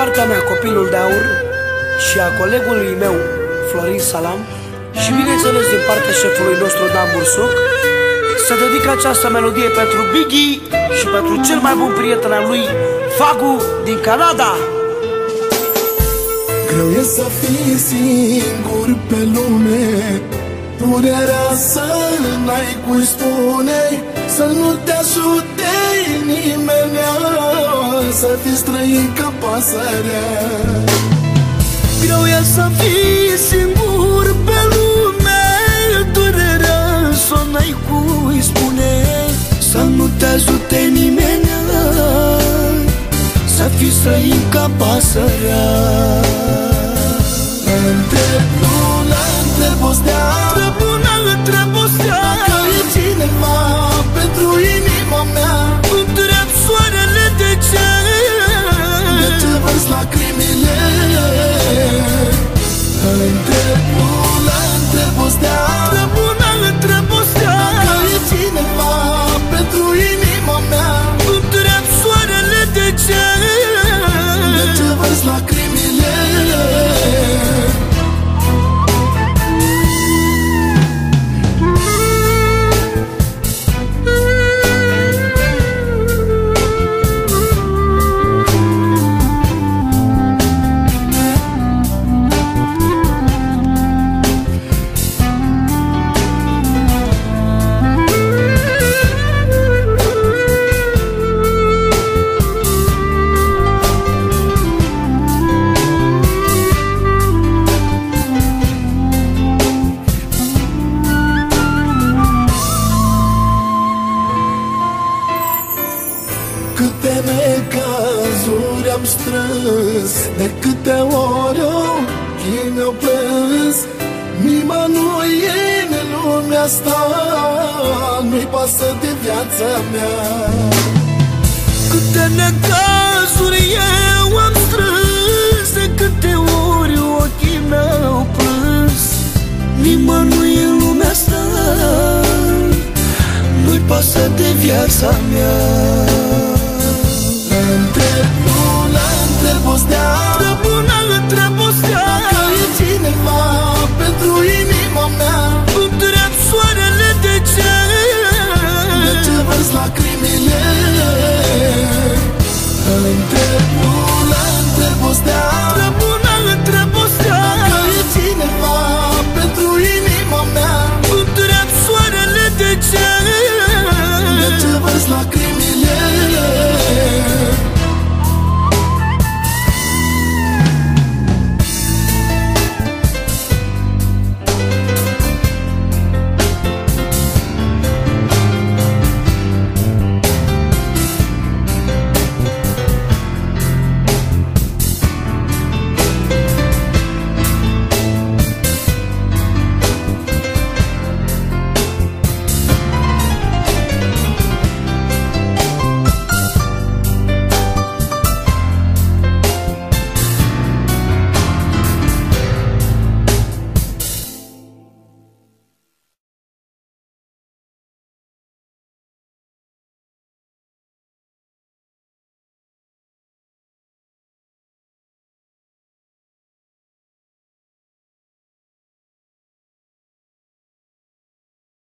partea mea Copilul de Aur și a colegului meu Florin Salam și bineînțeles din partea șefului nostru Dan Bursuc, să dedic această melodie pentru Biggie și pentru cel mai bun prieten al lui, Fagu din Canada. Greu e să fii singur pe lume, durerea să n-ai cui spune, să nu te ajute nimeni, să fii străin ca pasărea. Greu e să fii singur pe lume, durerea să n-ai cui spune, să nu te ajute nimeni, să fii străin ca pasărea. Întreb luna, întreb o stea, întreb luna, întreb o stea, dacă e cineva pentru inima mea. Întreb soarele de ce vărs lacrimile. Întreb luna, întreb o stea, întreb luna, întreb o stea, dacă e cineva pentru inima mea. Întreb soarele de ce vărs lacrimile. Câte necazuri am strâns, de câte ori ochii mi-au plâns. Nimănui în lumea asta nu-i pasă de viața mea. Câte necazuri eu am strâns, de câte ori ochii mi-au plâns. Nimănui în lumea asta nu-i pasă de viața mea. Întreb luna, întreb o stea, întreb luna, întreb o stea, dacă e cineva pentru inima mea. Întreb soarele de ce vărs lacrimi.